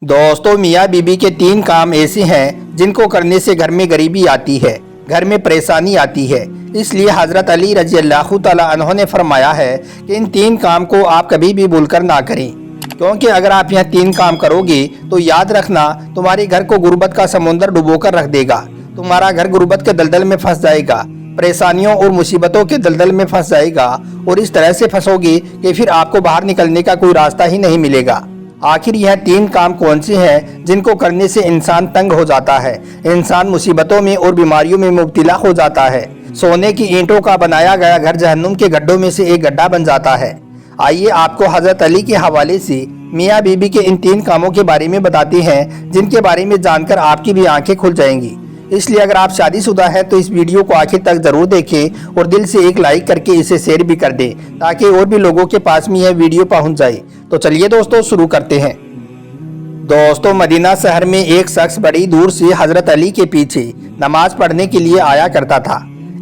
दोस्तों, मियाँ बीबी के 3 काम ऐसे हैं जिनको करने से घर में गरीबी आती है, घर में परेशानी आती है। इसलिए हज़रत अली रज़ी अल्लाह तआला अन्हो ने फरमाया है कि इन 3 काम को आप कभी भी भूलकर ना करें, क्योंकि अगर आप यह 3 काम करोगे तो याद रखना तुम्हारे घर को गुर्बत का समुंदर डुबोकर रख देगा। तुम्हारा घर गुर्बत के दलदल में फंस जाएगा, परेशानियों और मुसीबतों के दलदल में फंस जाएगा और इस तरह से फंसोगे कि फिर आपको बाहर निकलने का कोई रास्ता ही नहीं मिलेगा। आखिर यह 3 काम कौन से हैं जिनको करने से इंसान तंग हो जाता है, इंसान मुसीबतों में और बीमारियों में मुब्तला हो जाता है। सोने की ईंटों का बनाया गया घर जहन्नुम के गड्ढों में से एक गड्ढा बन जाता है। आइए आपको हज़रत अली के हवाले से मियाँ बीबी के इन 3 कामों के बारे में बताते हैं, जिनके बारे में जानकर आपकी भी आंखें खुल जाएंगी। इसलिए अगर आप शादीशुदा हैं तो इस वीडियो को आखिर तक जरूर देखें और दिल से एक लाइक करके इसे शेयर भी कर दें, ताकि और भी लोगों के पास में यह वीडियो पहुंच जाए। तो चलिए दोस्तों शुरू करते हैं। दोस्तों, मदीना शहर में एक शख्स बड़ी दूर से हज़रत अली के पीछे नमाज पढ़ने के लिए आया करता था।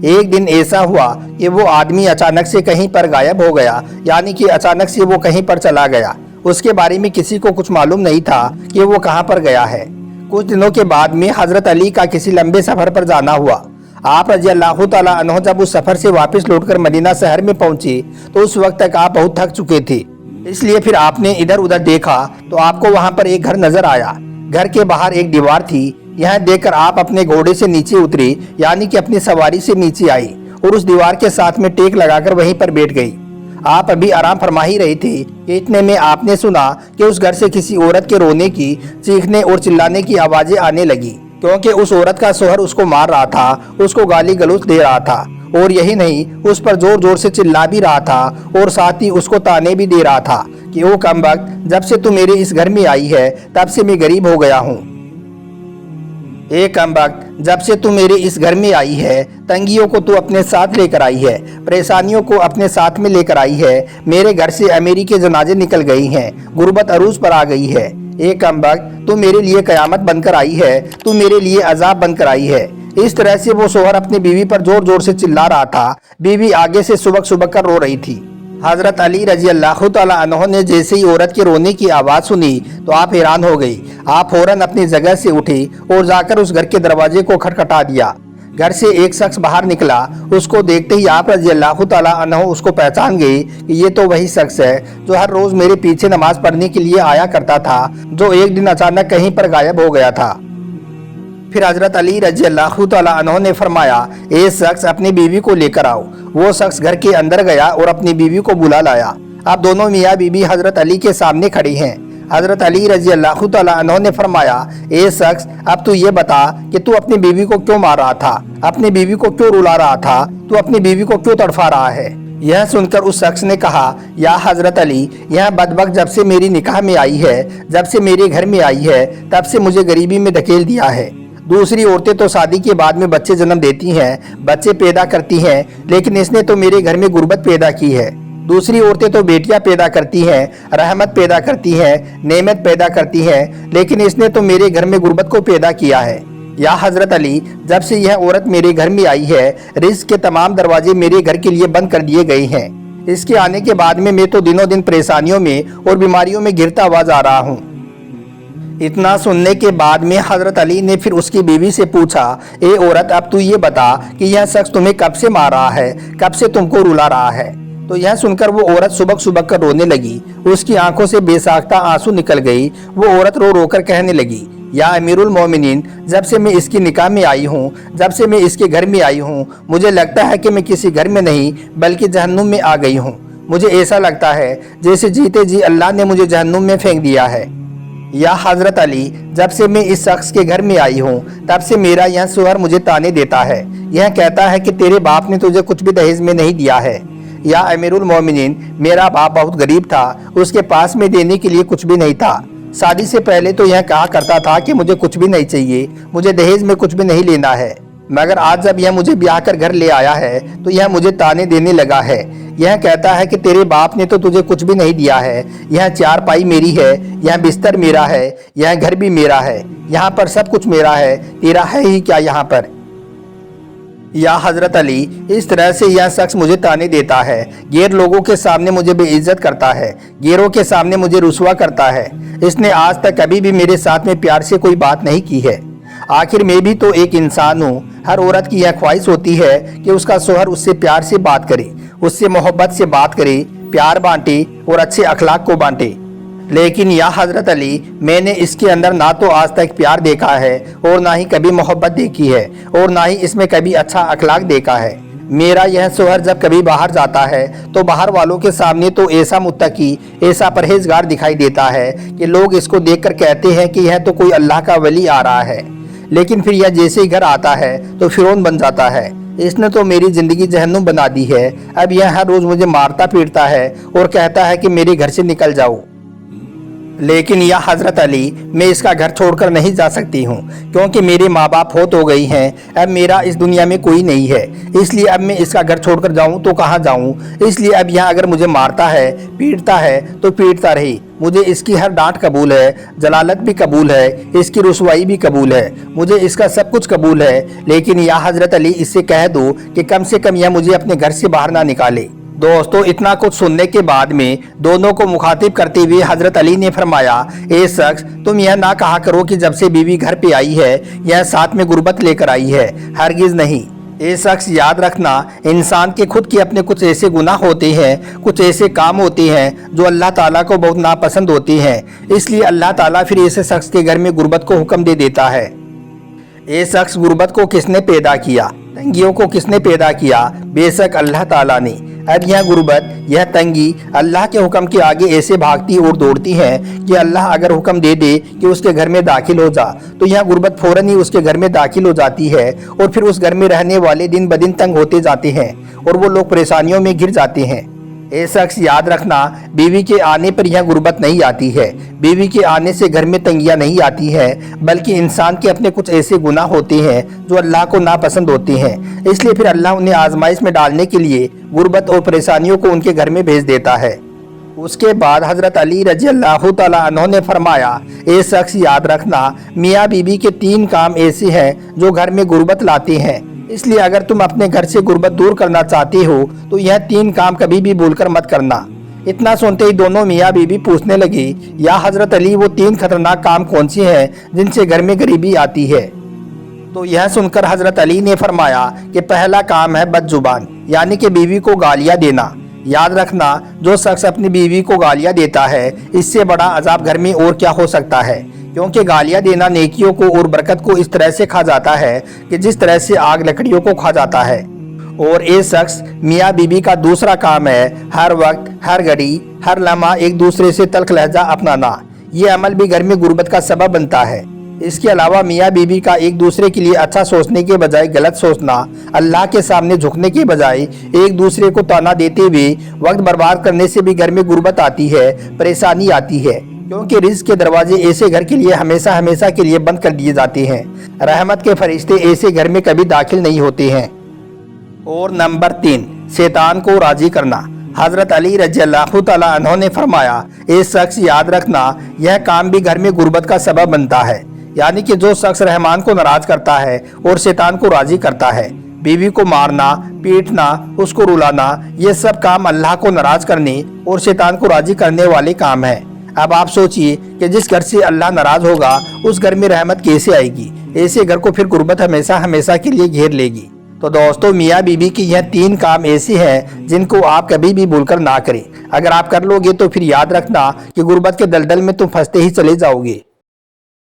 एक दिन ऐसा हुआ कि वो आदमी अचानक से कहीं पर गायब हो गया, यानी कि अचानक से वो कहीं पर चला गया। उसके बारे में किसी को कुछ मालूम नहीं था कि वो कहाँ पर गया है। कुछ दिनों के बाद में हज़रत अली का किसी लंबे सफ़र पर जाना हुआ। आप रज़ी अल्लाह तआला अन्हो जब उस सफ़र से वापस लौटकर मदीना शहर में पहुंचे तो उस वक्त तक आप बहुत थक चुके थे। इसलिए फिर आपने इधर उधर देखा तो आपको वहां पर एक घर नजर आया। घर के बाहर एक दीवार थी। यह देखकर आप अपने घोड़े से नीचे उतरे, यानी कि अपनी सवारी से नीचे आई और उस दीवार के साथ में टेक लगाकर वहीं पर बैठ गई। आप अभी आराम फरमा ही रहे थे कि इतने में आपने सुना कि उस घर से किसी औरत के रोने की, चीखने और चिल्लाने की आवाजें आने लगी, क्योंकि उस औरत का शोहर उसको मार रहा था, उसको गाली गलौज दे रहा था और यही नहीं, उस पर जोर जोर से चिल्ला भी रहा था और साथ ही उसको ताने भी दे रहा था कि ओ कमबख्त, जब से तू मेरे इस घर में आई है तब से मैं गरीब हो गया हूँ। ए कमबख्त, जब से तू मेरे इस घर में आई है तंगियों को तू अपने साथ लेकर आई है, परेशानियों को अपने साथ में लेकर आई है। मेरे घर से अमीरी के जनाजे निकल गई हैं, गुर्बत अरूज पर आ गई है। ए कमबख्त, तू मेरे लिए कयामत बनकर आई है, तू मेरे लिए अजाब बनकर आई है। इस तरह से वो शोहर अपनी बीवी पर जोर जोर से चिल्ला रहा था। बीवी आगे से सुबक सुबक कर रो रही थी। हज़रत अली रज़ी अल्लाह तआला अन्हो ने जैसे ही औरत के रोने की आवाज़ सुनी तो आप हैरान हो गई। आप फौरन अपनी जगह से उठी और जाकर उस घर के दरवाजे को खटखटा दिया। घर से एक शख्स बाहर निकला। उसको देखते ही आप रज़ी अल्लाह तआला अन्हो उसको पहचान गई कि ये तो वही शख्स है जो हर रोज़ मेरे पीछे नमाज पढ़ने के लिए आया करता था, जो एक दिन अचानक कहीं पर गायब हो गया था। फिर हज़रत अली रज़ी अल्लाह तआला अन्हो ने फरमाया, ए शख्स, अपनी बीवी को लेकर आओ। वो शख्स घर के अंदर गया और अपनी बीवी को बुला लाया। अब दोनों मियाँ बीबी हज़रत अली के सामने खड़ी हैं। हज़रत अली रज़ी अल्लाह तआला अन्हो ने फरमाया, ए शख्स, अब तू ये बता कि तू अपनी बीवी को क्यों मार रहा था, अपनी बीवी को क्यों रुला रहा था, तू अपनी बीवी को क्यों तड़फा रहा है। यह सुनकर उस शख्स ने कहा, या हज़रत अली, यह बदबख्त जब से मेरी निकाह में आई है, जब से मेरे घर में आई है, तब से मुझे गरीबी में धकेल दिया है। दूसरी औरतें तो शादी के बाद में बच्चे जन्म देती हैं, बच्चे पैदा करती हैं, लेकिन इसने तो मेरे घर में गुर्बत पैदा की है। दूसरी औरतें तो बेटियां पैदा करती हैं, रहमत पैदा करती हैं, नेमत पैदा करती हैं, लेकिन इसने तो मेरे घर में गुर्बत को पैदा किया है। या हज़रत अली, जब से यह औरत मेरे घर में आई है, रिज़्क़ के तमाम दरवाजे मेरे घर के लिए बंद कर दिए गए हैं। इसके आने के बाद में मैं तो दिनों दिन परेशानियों में और बीमारियों में गिरता हुआ जा रहा हूँ। इतना सुनने के बाद में हज़रत अली ने फिर उसकी बीवी से पूछा, ए औरत, अब तू ये बता कि यह शख्स तुम्हें कब से मार रहा है, कब से तुमको रुला रहा है। तो यह सुनकर वो औरत सुबक सुबक कर रोने लगी। उसकी आंखों से बेसाख्ता आंसू निकल गई। वो औरत रो रो कर कहने लगी, या अमीरुल मोमिनीन, जब से मैं इसकी निकाह में आई हूँ, जब से मैं इसके घर में आई हूँ, मुझे लगता है कि मैं किसी घर में नहीं बल्कि जहन्नुम में आ गई हूँ। मुझे ऐसा लगता है जैसे जीते जी अल्लाह ने मुझे जहन्नुम में फेंक दिया है। या हज़रत अली, जब से मैं इस शख्स के घर में आई हूँ तब से मेरा यह शोहर मुझे ताने देता है। यह कहता है कि तेरे बाप ने तुझे कुछ भी दहेज में नहीं दिया है। या अमीरुल मोमिनीन, मेरा बाप बहुत गरीब था, उसके पास में देने के लिए कुछ भी नहीं था। शादी से पहले तो यह कहा करता था कि मुझे कुछ भी नहीं चाहिए, मुझे दहेज में कुछ भी नहीं लेना है, मगर आज जब यह मुझे ब्याह कर घर ले आया है तो यह मुझे ताने देने लगा है। यह कहता है कि तेरे बाप ने तो तुझे कुछ भी नहीं दिया है, यह चारपाई मेरी है, यह बिस्तर मेरा है, यह घर भी मेरा है, यहाँ पर सब कुछ मेरा है, तेरा है ही क्या यहाँ पर। या हजरत अली, इस तरह से यह शख्स मुझे ताने देता है, गैर लोगों के सामने मुझे बेइज्जत करता है, गैरों के सामने मुझे रुसवा करता है। इसने आज तक कभी भी मेरे साथ में प्यार से कोई बात नहीं की है। आखिर मैं भी तो एक इंसान हूँ। हर औरत की यह ख्वाहिश होती है कि उसका शौहर उससे प्यार से बात करे, उससे मोहब्बत से बात करे, प्यार बांटे और अच्छे अखलाक को बांटे। लेकिन या हजरत अली, मैंने इसके अंदर ना तो आज तक प्यार देखा है और ना ही कभी मोहब्बत देखी है और ना ही इसमें कभी अच्छा अखलाक देखा है। मेरा यह शौहर जब कभी बाहर जाता है तो बाहर वालों के सामने तो ऐसा मुत्तकी, ऐसा परहेजगार दिखाई देता है कि लोग इसको देखकर कहते हैं कि यह तो कोई अल्लाह का वली आ रहा है। लेकिन फिर यह जैसे ही घर आता है तो फिरौन बन जाता है। इसने तो मेरी जिंदगी जहन्नुम बना दी है। अब यह हर रोज मुझे मारता पीटता है और कहता है कि मेरे घर से निकल जाओ। लेकिन या हजरत अली, मैं इसका घर छोड़कर नहीं जा सकती हूँ, क्योंकि मेरे माँ बाप फौत हो गई हैं। अब मेरा इस दुनिया में कोई नहीं है, इसलिए अब मैं इसका घर छोड़कर जाऊँ तो कहाँ जाऊँ। इसलिए अब यह अगर मुझे मारता है, पीटता है तो पीटता रहे। मुझे इसकी हर डांट कबूल है, जलालत भी कबूल है, इसकी रुसवाई भी कबूल है, मुझे इसका सब कुछ कबूल है। लेकिन या हजरत अली, इससे कह दो कि कम से कम यह मुझे अपने घर से बाहर ना निकाले। दोस्तों, इतना कुछ सुनने के बाद में दोनों को मुखातिब करते हुए हजरत अली ने फरमाया, ए शख्स, तुम यह ना कहा करो कि जब से बीवी घर पे आई है यह साथ में गुर्बत लेकर आई है। हरगिज नहीं। ए शख्स, याद रखना, इंसान के खुद के अपने कुछ ऐसे गुनाह होते हैं, कुछ ऐसे काम होते हैं जो अल्लाह ताला को बहुत नापसंद होते हैं। इसलिए अल्लाह ताला फिर ऐसे शख्स के घर में गुर्बत को हुक्म दे देता है। ए शख्स, गुर्बत को किसने पैदा किया, तंगियों को किसने पैदा किया? बेशक अल्लाह ताला ने। अब यह गुर्बत, यह तंगी अल्लाह के हुक्म के आगे ऐसे भागती और दौड़ती है कि अल्लाह अगर हुक्म दे दे कि उसके घर में दाखिल हो जा तो यह गुर्बत फौरन ही उसके घर में दाखिल हो जाती है और फिर उस घर में रहने वाले दिन ब दिन तंग होते जाते हैं और वो लोग परेशानियों में घिर जाते हैं। ए शख्स, याद रखना, बीवी के आने पर यह गुर्बत नहीं आती है, बीवी के आने से घर में तंगियां नहीं आती है, बल्कि इंसान के अपने कुछ ऐसे गुनाह होते हैं जो अल्लाह को नापसंद होते हैं। इसलिए फिर अल्लाह उन्हें आजमाइश में डालने के लिए गुर्बत और परेशानियों को उनके घर में भेज देता है। उसके बाद हजरत अली रजी अल्लाह तआला अन्हु ने फरमाया, ए शख्स, याद रखना, मियाँ बीवी के 3 काम ऐसे हैं जो घर में गुर्बत लाते हैं। इसलिए अगर तुम अपने घर से गुर्बत दूर करना चाहते हो तो यह 3 काम कभी भी भूलकर मत करना। इतना सुनते ही दोनों मियाँ बीवी पूछने लगे, या हजरत अली, वो 3 खतरनाक काम कौन से हैं जिनसे घर में गरीबी आती है? तो यह सुनकर हजरत अली ने फरमाया कि पहला काम है बदजुबान, यानी कि बीवी को गालियाँ देना। याद रखना, जो शख्स अपनी बीवी को गालियाँ देता है, इससे बड़ा अजाब घर में और क्या हो सकता है, क्योंकि गालियाँ देना नेकियों को और बरकत को इस तरह से खा जाता है कि जिस तरह से आग लकड़ियों को खा जाता है। और ये शख्स, मियाँ बीबी का दूसरा काम है हर वक्त, हर घड़ी, हर लम्हा एक दूसरे से तल्ख लहजा अपनाना। ये अमल भी घर में गुर्बत का सबब बनता है। इसके अलावा मियाँ बीबी का एक दूसरे के लिए अच्छा सोचने के बजाय गलत सोचना, अल्लाह के सामने झुकने के बजाय एक दूसरे को ताना देते हुए वक्त बर्बाद करने से भी घर में गुर्बत आती है, परेशानी आती है, क्योंकि रिज़्क़ के दरवाजे ऐसे घर के लिए हमेशा हमेशा के लिए बंद कर दिए जाते हैं। रहमत के फरिश्ते ऐसे घर में कभी दाखिल नहीं होते हैं। और नंबर 3, शैतान को राजी करना। हजरत अली रज़ी अल्लाह तआला अन्हु ने फरमाया, ए शख्स, याद रखना, यह काम भी घर में गुर्बत का सबब बनता है। यानी कि जो शख्स रहमान को नाराज करता है और शैतान को राजी करता है, बीवी को मारना, पीटना, उसको रुलाना, ये सब काम अल्लाह को नाराज करने और शैतान को राजी करने वाले काम हैं। अब आप सोचिए कि जिस घर से अल्लाह नाराज होगा उस घर में रहमत कैसे आएगी? ऐसे घर को फिर गुर्बत हमेशा हमेशा के लिए घेर लेगी। तो दोस्तों, मियाँ बीबी की यह 3 काम ऐसे हैं जिनको आप कभी भी भूलकर ना करें। अगर आप कर लोगे तो फिर याद रखना कि गुर्बत के दलदल में तुम फंसते ही चले जाओगे।